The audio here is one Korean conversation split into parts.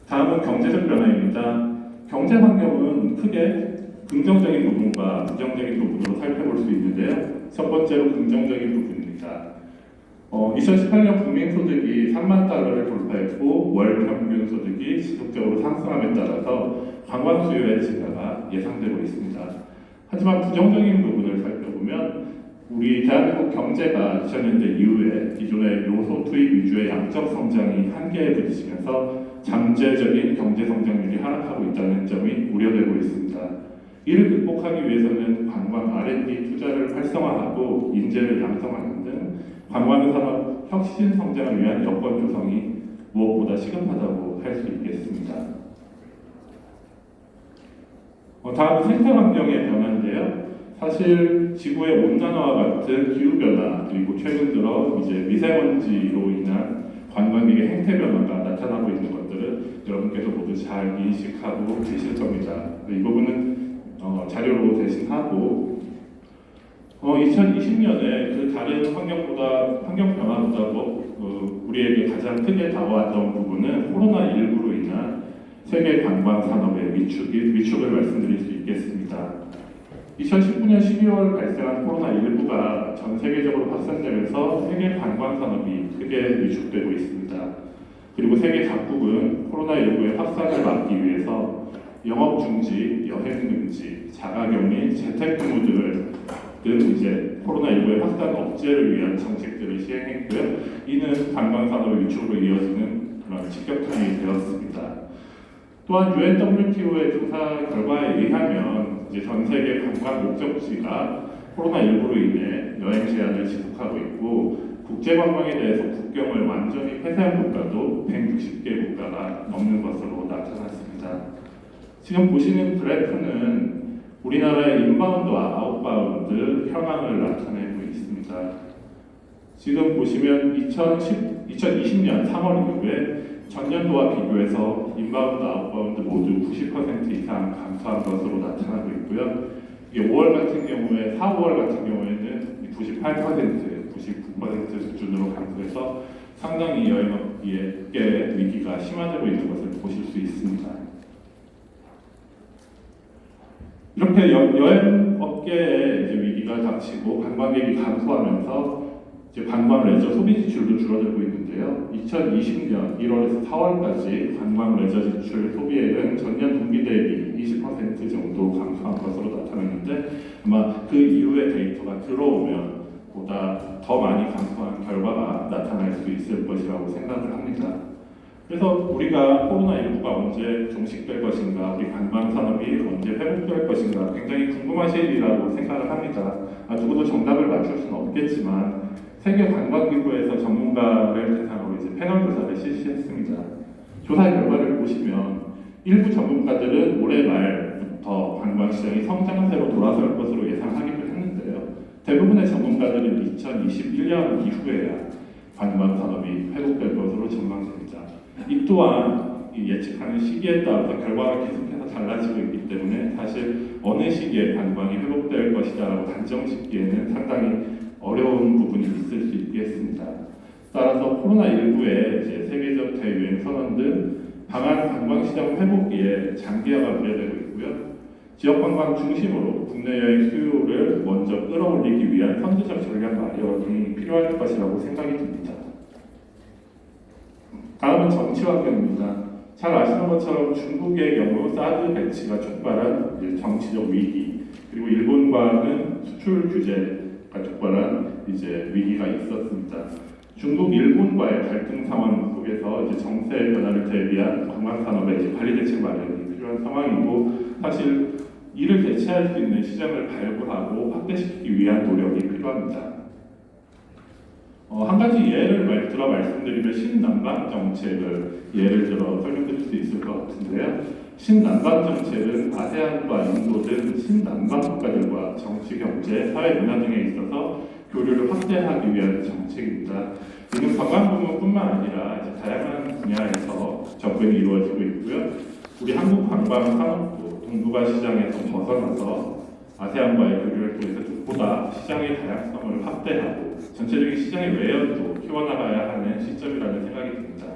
다음은 경제적 변화입니다. 경제 환경은 크게 긍정적인 부분과 부정적인 부분으로 살펴볼 수 있는데요. 첫 번째로 긍정적인 부분입니다. 2018년 국민소득이 3만 달러를 돌파했고 월 평균 소득이 지속적으로 상승함에 따라서 관광 수요의 증가가 예상되고 있습니다. 하지만 부정적인 부분을 살펴보면 우리 대한민국 경제가 2000년대 이후에 기존의 요소 투입 위주의 양적 성장이 한계에 부딪히면서 잠재적인 경제 성장률이 하락하고 있다는 점이 우려되고 있습니다. 이를 극복하기 위해서는 관광 R&D 투자를 활성화하고 인재를 양성하는 등 관광 산업 혁신 성장을 위한 여건 조성이 무엇보다 시급하다고 할 수 있겠습니다. 다음은 생태 환경의 변화인데요. 사실 지구의 온난화와 같은 기후 변화 그리고 최근 들어 이제 미세먼지로 인한 관광객의 행태 변화가 나타나고 있는 것들은 여러분께서 모두 잘 인식하고 계실 겁니다. 이 부분은 자료로 대신하고 2020년에 그 다른 환경 변화보다 우리에게 가장 크게 다가왔던 부분은 코로나19로 인한 세계 관광 산업의 위축을 말씀드릴 수 있겠습니다. 2019년 12월 발생한 코로나19가 전 세계적으로 확산되면서 세계 관광 산업이 크게 위축되고 있습니다. 그리고 세계 각국은 코로나19의 확산을 막기 위해서 영업 중지, 여행 금지, 자가격리, 재택근무 등을 이제 코로나19의 확산 억제를 위한 정책들을 시행했고요. 이는 관광 산업의 위축으로 이어지는 그런 직격탄이 되었습니다. 또한 UNWTO의 조사 결과에 의하면 이제 전 세계 관광 목적지가 코로나19로 인해 여행 제한을 지속하고 있고 국제 관광에 대해서 국경을 완전히 폐쇄한 국가도 160개 국가가 넘는 것으로 나타났습니다. 지금 보시는 그래프는 우리나라의 인바운드와 아웃바운드 현황을 나타내고 있습니다. 지금 보시면 2020년 3월 이후에 전년도와 비교해서 인바운드, 아웃바운드 모두 90% 이상 감소한 것으로 나타나고 있고요. 이게 5월 같은 경우에 4, 5월 같은 경우에는 98%, 99% 수준으로 감소해서 상당히 여행업계의 위기가 심화되고 있는 것을 보실 수 있습니다. 이렇게 여행업계의 이제 위기가 닥치고 관광객이 감소하면서 이제 관광 레저 소비 지출도 줄어들고 있는데요. 2020년 1월에서 4월까지 관광 레저 지출 소비액은 전년 동기 대비 20% 정도 감소한 것으로 나타났는데 아마 그 이후의 데이터가 들어오면 보다 더 많이 감소한 결과가 나타날 수 있을 것이라고 생각을 합니다. 그래서 우리가 코로나19가 언제 종식될 것인가, 우리 관광 산업이 언제 회복될 것인가 굉장히 궁금하실 일이라고 생각을 합니다. 누구도 정답을 맞출 수는 없겠지만 세계 관광기구에서 전문가를 대상으로 이제 패널 조사를 실시했습니다. 조사 결과를 보시면 일부 전문가들은 올해 말부터 관광 시장이 성장세로 돌아설 것으로 예상하기도 했는데요. 대부분의 전문가들은 2021년 이후에야 관광 산업이 회복될 것으로 전망됩니다. 이 또한 예측하는 시기에 따라서 결과가 계속해서 달라지고 있기 때문에 사실 어느 시기에 관광이 회복될 것이다라고 단정짓기에는 상당히 어려운 부분이 있을 수 있겠습니다. 따라서 코로나19의 이제 세계적 대유행 선언 등 방한 관광시장 회복기에 장기화가 우려되고 있고요. 지역 관광 중심으로 국내 여행 수요를 먼저 끌어올리기 위한 선제적 전략 마련이 필요할 것이라고 생각이 듭니다. 다음은 정치 환경입니다. 잘 아시는 것처럼 중국의 경우 사드 배치가 촉발한 이제 정치적 위기, 그리고 일본과는 수출 규제가 촉발한 이제 위기가 있었습니다. 중국, 일본과의 갈등 상황 속에서 이제 정세 변화를 대비한 관광 산업의 이제 관리 대책 마련이 필요한 상황이고, 사실 이를 대체할 수 있는 시장을 발굴하고 확대시키기 위한 노력이 필요합니다. 한 가지 예를 들어 말씀드리면 신남방 정책을 예를 들어 설명드릴 수 있을 것 같은데요. 신남방 정책은 아세안과 인도 등 신남방 국가들과 정치, 경제, 사회 문화 등에 있어서 교류를 확대하기 위한 정책입니다. 이는 관광 부문뿐만 아니라 이제 다양한 분야에서 접근이 이루어지고 있고요. 우리 한국 관광 산업도 동북아 시장에서 벗어나서 아세안과의 교류를 통해서 보다 시장의 다양성을 확대하고 전체적인 시장의 외연도 키워나가야 하는 시점이라는 생각이 듭니다.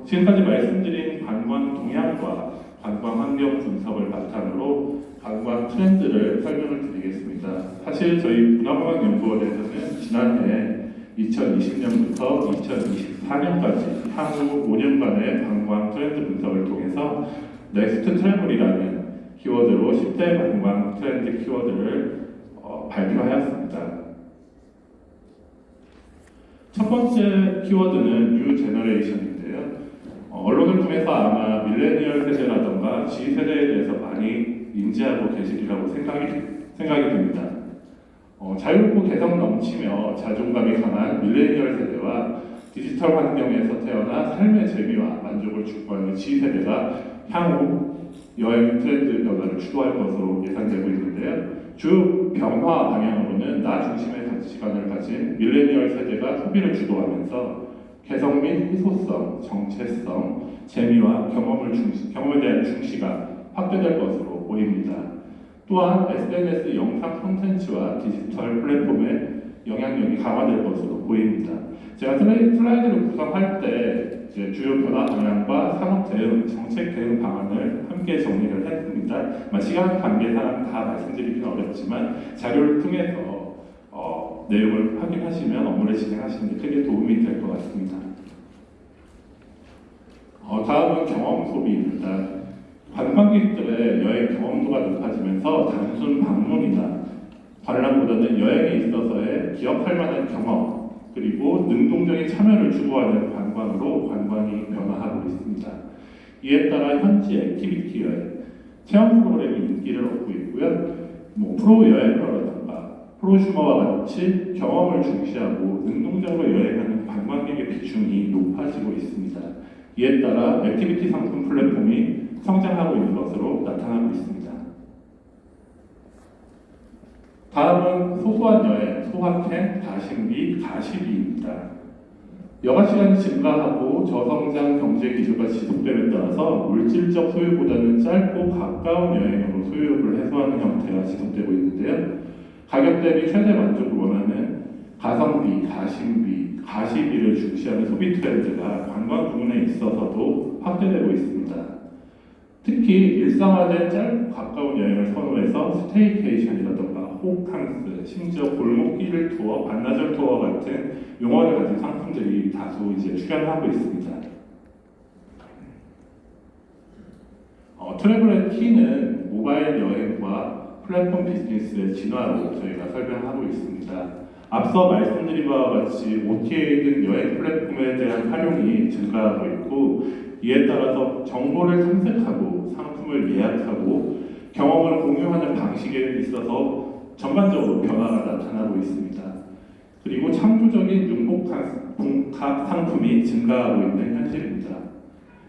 지금까지 말씀드린 관광 동향과 관광 환경 분석을 바탕으로 관광 트렌드를 설명을 드리겠습니다. 사실 저희 문화관광연구원에서는 지난해 2020년부터 2024년까지 향후 5년간의 관광 트렌드 분석을 통해서 넥스트 트래블이라는 키워드로 10대 관광 트렌드 키워드를 발표하였습니다. 첫 번째 키워드는 뉴 제너레이션인데요. 언론을 통해서 아마 밀레니얼 세대라던가 G세대에 대해서 많이 인지하고 계시리라고 생각이 듭니다. 자유롭고 개성 넘치며 자존감이 강한 밀레니얼 세대와 디지털 환경에서 태어나 삶의 재미와 만족을 추구하는 G세대가 향후 여행 트렌드 변화를 주도할 것으로 예상되고 있는데요. 주 변화 방향으로는 나 중심의 가치관을 가진 밀레니얼 세대가 소비를 주도하면서 개성 및 희소성, 정체성, 재미와 경험에 대한 중시가 확대될 것으로 보입니다. 또한 SNS 영상 콘텐츠와 디지털 플랫폼의 영향력이 강화될 것으로 보입니다. 제가 슬라이드를 구성할 때 이제 주요 변화 방향과 산업 대응, 정책 대응 방안을 함께 정리를 했습니다. 시간 관계상 다 말씀드리기는 어렵지만 자료를 통해서 내용을 확인하시면 업무를 진행하시는 데 크게 도움이 될 것 같습니다. 다음은 경험 소비입니다. 관광객들의 여행 경험도가 높아지면서 단순 방문이나 관람보다는 여행에 있어서의 기억할 만한 경험 그리고 능동적인 참여를 추구하는 관광으로 관광이 변화하고 있습니다. 이에 따라 현지 액티비티 여행, 체험 프로그램이 인기를 얻고 있고요. 프로 여행러라든가 프로슈머와 같이 경험을 중시하고 능동적으로 여행하는 관광객의 비중이 높아지고 있습니다. 이에 따라 액티비티 상품 플랫폼이 성장하고 있는 것으로 나타나고 있습니다. 다음은 소소한 여행, 소확행, 가심비, 가시비입니다. 여가 시간이 증가하고 저성장 경제 기조가 지속됨에 따라서 물질적 소유보다는 짧고 가까운 여행으로 소유욕을 해소하는 형태가 지속되고 있는데요. 가격 대비 최대 만족을 원하는 가성비, 가심비, 가시비를 중시하는 소비 트렌드가 관광 부문에 있어서도 확대되고 있습니다. 특히 일상화된 짧고 가까운 여행을 선호해서 스테이케이션이라던가 호캉스, 심지어 골목길 투어, 반나절 투어 같은 용어를 가진 상품들이 다수 출현하고 있습니다. 트래블 & 키는 모바일 여행과 플랫폼 비즈니스의 진화로 저희가 설명하고 있습니다. 앞서 말씀드린 바와 같이 OTA 등 여행 플랫폼에 대한 활용이 증가하고 있고 이에 따라서 정보를 탐색하고 상품을 예약하고 경험을 공유하는 방식에 있어서 전반적으로 변화가 나타나고 있습니다. 그리고 창조적인 융복합 상품이 증가하고 있는 현실입니다.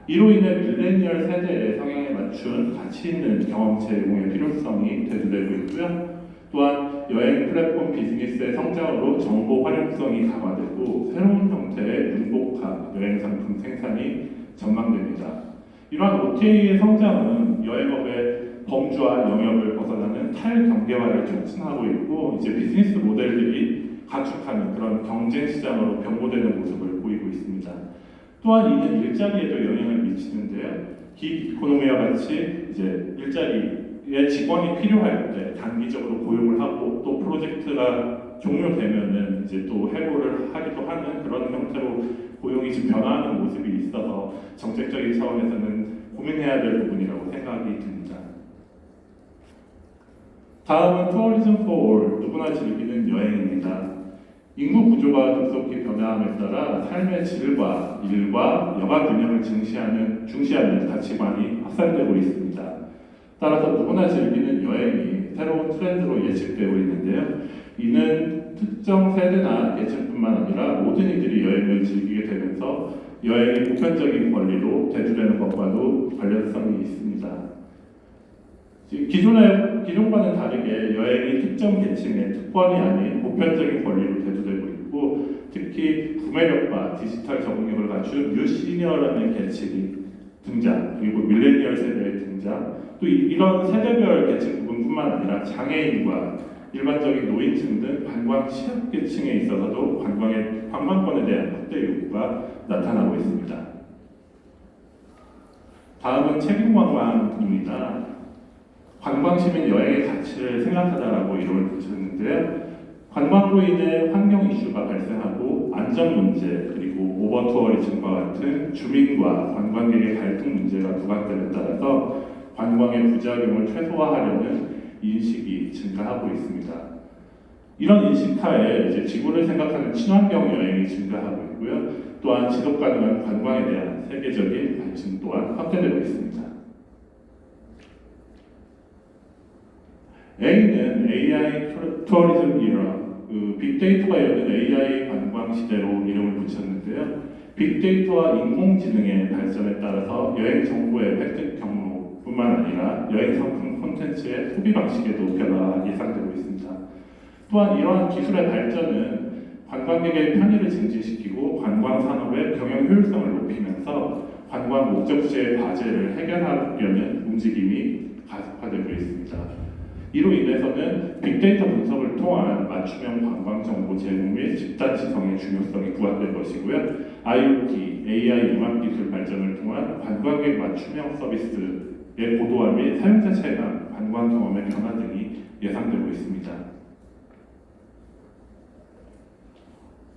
이로 인해 밀레니얼 세대의 성향에 맞춘 가치 있는 경험 제공의 필요성이 대두되고 있고요. 또한 여행 플랫폼 비즈니스의 성장으로 정보 활용성이 강화되고 새로운 형태의 융복합 여행 상품 생산이 전망됩니다. 이러한 OTA의 성장은 여행업의 범주와 영역을 벗어나는 탈경계화를 촉진하고 있고 비즈니스 모델들이 가축하는 그런 경쟁 시장으로 변모되는 모습을 보이고 있습니다. 또한 이는 일자리에도 영향을 미치는데요. 기 이코노미와 같이 일자리에 직원이 필요할 때 단기적으로 고용을 하고 또 프로젝트가 종료되면은 또 해고를 하기도 하는 그런 형태로 고용이 변화하는 모습이 있어서 정책적인 차원에서는 고민해야 될 부분이라고 생각이 듭니다. 다음은 투어리즘 포 누구나 즐기는 여행입니다. 인구 구조가 급속히 변화함에 따라 삶의 질과 일과 여가 균형을 중시하는 가치관이 확산되고 있습니다. 따라서 누구나 즐기는 여행이 새로운 트렌드로 예측되고 있는데요. 이는 특정 세대나 계층뿐만 아니라 모든 이들이 여행을 즐기게 되면서 여행이 보편적인 권리로 대두되는 것과도 관련성이 있습니다. 기존과는 다르게 여행이 특정 계층의 특권이 아닌 보편적인 권리로 대두되고 있고 특히 구매력과 디지털 적응력을 갖춘 뉴 시니어라는 계층이 등장 그리고 밀레니얼 세대의 등장 또 이런 세대별 계층 부분뿐만 아니라 장애인과 일반적인 노인층 등 관광 취약계층에 있어서도 관광권에 대한 확대 요구가 나타나고 있습니다. 다음은 책임관광입니다. 관광시민 여행의 가치를 생각하자라고 이름을 붙였는데요. 관광으로 인해 환경 이슈가 발생하고 안전 문제 그리고 오버투어리즘과 같은 주민과 관광객의 갈등 문제가 부각됨에 따라서 관광의 부작용을 최소화하려는 인식이 증가하고 있습니다. 이런 인식하에 이제 지구를 생각하는 친환경 여행이 증가하고 있고요. 또한 지속 가능한 관광에 대한 세계적인 관심 또한 확대되고 있습니다. A는 AI 투어리즘 이라, 빅데이터가 여는 AI 관광 시대로 이름을 붙였는데요. 빅데이터와 인공지능의 발전에 따라서 여행 정보의 획득 경로뿐만 아니라 여행 상품 콘텐츠의 소비 방식에도 변화가 예상되고 있습니다. 또한 이러한 기술의 발전은 관광객의 편의를 증진시키고 관광 산업의 경영 효율성을 높이면서 관광 목적지의 과제를 해결하려는 움직임이 가속화되고 있습니다. 이로 인해서는 빅데이터 분석을 통한 맞춤형 관광 정보 제공 및 집단 지성의 중요성이 부각될 것이고요. IoT, AI 융합 기술 발전을 통한 관광객 맞춤형 서비스의 고도화 및 사용자 체감, 관광 경험의 변화 등이 예상되고 있습니다.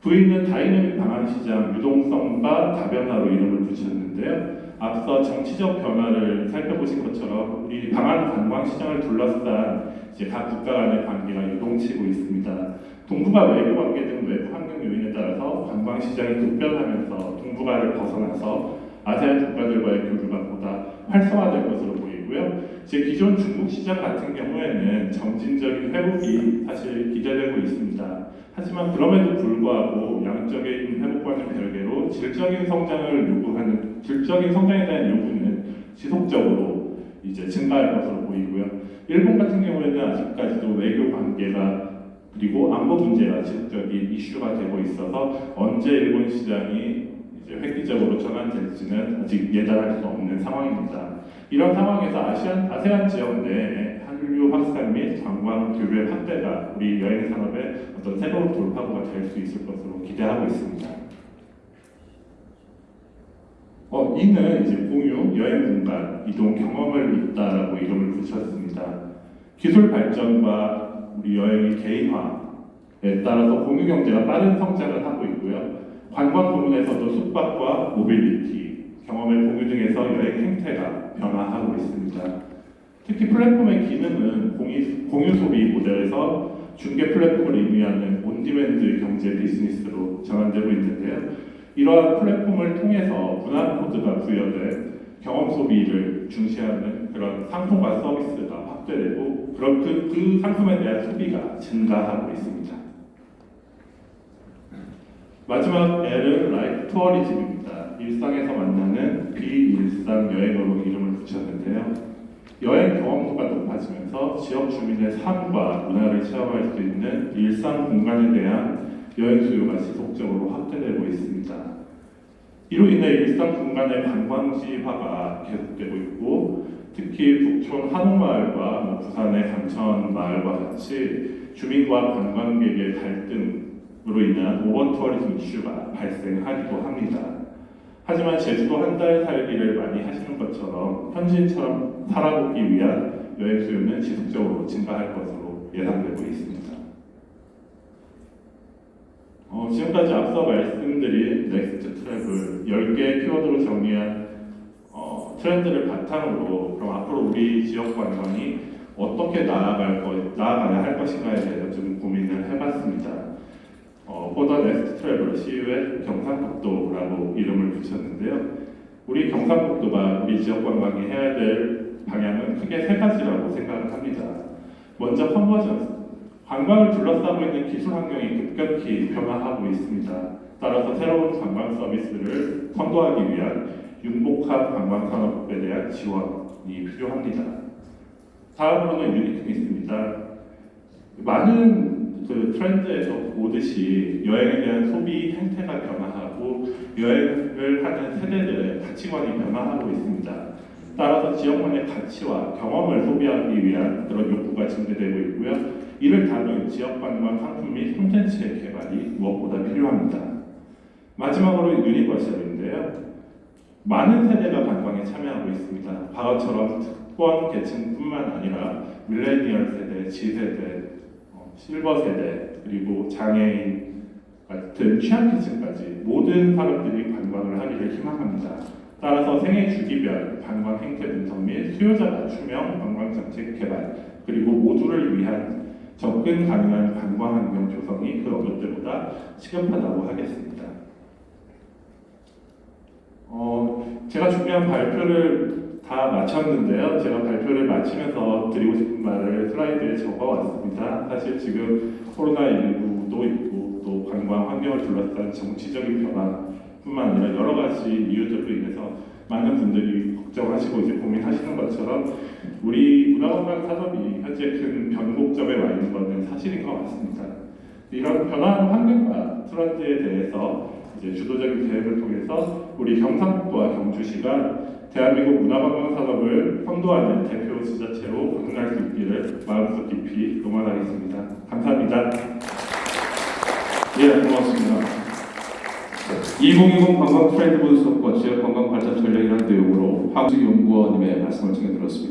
V는 다이내믹 방안 시장 유동성과 다변화로 이름을 붙였는데요. 앞서 정치적 변화를 살펴보신 것처럼 우리 방안 관광 시장을 둘러싼 이제 각 국가 간의 관계가 유동치고 있습니다. 동북아 외교 관계 등 외부 환경 요인에 따라서 관광 시장이 급변하면서 동북아를 벗어나서 아세안 국가들과의 교류가 보다 활성화될 것으로 보이고요. 제 기존 중국 시장 같은 경우에는 점진적인 회복이 사실 기대되고 있습니다. 하지만 그럼에도 불구하고 양적인 회복과는 별개로 질적인 성장에 대한 요구는 지속적으로 이제 증가할 것으로 보이고요. 일본 같은 경우에는 아직까지도 외교 관계가 그리고 안보 문제가 지속적인 이슈가 되고 있어서 언제 일본 시장이 이제 획기적으로 전환될지는 아직 예단할 수 없는 상황입니다. 이런 상황에서 아세안 지역 내 한류 확산 및 관광 교류의 확대가 우리 여행 산업의 어떤 새로운 돌파구가 될 수 있을 것으로 기대하고 있습니다. 이는 이제 공유, 여행 공간, 이동 경험을 잇다라고 이름을 붙였습니다. 기술 발전과 우리 여행의 개인화에 따라서 공유 경제가 빠른 성장을 하고 있고요. 관광 부문에서도 숙박과 모빌리티, 경험의 공유 등에서 여행 행태가 변화하고 있습니다. 특히 플랫폼의 기능은 공유 소비 모델에서 중개 플랫폼을 의미하는 온디맨드 경제 비즈니스로 전환되고 있는데요. 이러한 플랫폼을 통해서 문화 코드가 부여된 경험 소비를 중시하는 그런 상품과 서비스가 확대되고 그 상품에 대한 소비가 증가하고 있습니다. 마지막 L은 라이프 투어리즘입니다. 일상에서 만나는 비일상 여행으로 이름을 붙였는데요. 여행 경험도가 높아지면서 지역 주민의 삶과 문화를 체험할 수 있는 일상 공간에 대한 여행 수요가 지속적으로 확대되고 있습니다. 이로 인해 일상 공간의 관광지화가 계속되고 있고 특히 북촌 한옥마을과 부산의 감천마을과 같이 주민과 관광객의 갈등으로 인한 오버투어리즘 이슈가 발생하기도 합니다. 하지만 제주도 한 달 살기를 많이 하시는 것처럼 현지인처럼 살아보기 위한 여행 수요는 지속적으로 증가할 것으로 예상되고 있습니다. 지금까지 앞서 말씀드린 넥스트 트랩을 10개의 키워드로 정리한 트렌드를 바탕으로 그럼 앞으로 우리 지역 관광이 어떻게 나아가야 할 것인가에 대해서 좀 고민을 해봤습니다. For the Next Travel, CU의 경상북도라고 이름을 붙였는데요. 우리 경상북도가 우리 지역 관광이 해야 될 방향은 크게 세 가지라고 생각을 합니다. 먼저 컨버전스, 관광을 둘러싸고 있는 기술 환경이 급격히 변화하고 있습니다. 따라서 새로운 관광 서비스를 선도하기 위한 융복합 관광 산업에 대한 지원이 필요합니다. 다음으로는 유니크니스입니다. 많은 트렌드에서 보듯이 여행에 대한 소비 행태가 변화하고 여행을 하는 세대들의 가치관이 변화하고 있습니다. 따라서 지역만의 가치와 경험을 소비하기 위한 그런 욕구가 증대되고 있고요. 이를 담은 지역 관광 상품 및 콘텐츠의 개발이 무엇보다 필요합니다. 마지막으로 유니버셜인데요. 많은 세대가 관광에 참여하고 있습니다. 과거처럼 특권 계층뿐만 아니라 밀레니얼 세대, G세대, 실버 세대, 그리고 장애인 같은 취약계층까지 모든 사람들이 관광을 하기를 희망합니다. 따라서 생애 주기별 관광 행태 분석 및 수요자 맞춤형 관광 정책 개발, 그리고 모두를 위한 접근 가능한 관광 환경 조성이 그 어느 때보다 시급하다고 하겠습니다. 제가 준비한 발표를 다 마쳤는데요. 제가 발표를 마치면서 드리고 싶은 말을 슬라이드에 적어왔습니다. 사실 지금 코로나19도 있고 또 관광 환경을 둘러싼 정치적인 변화뿐만 아니라 여러 가지 이유들로 인해서 많은 분들이 걱정하시고 이제 고민하시는 것처럼 우리 문화관광 산업이 현재 큰 변곡점에 와 있는 것은 사실인 것 같습니다. 이런 변화한 환경과 트렌드에 대해서 이제 주도적인 대응을 통해서 우리 경상북도와 경주시가 대한민국 문화관광 산업을 선도하는 대표 지자체로 거듭날 수 있기를 마음속 깊이 응원하겠습니다. 감사합니다. 예, 고맙습니다. 2020 관광 트렌드 분석과 지역 관광 발전 전략이라는 내용으로 황수연구원님의 말씀을 청해 들었습니다.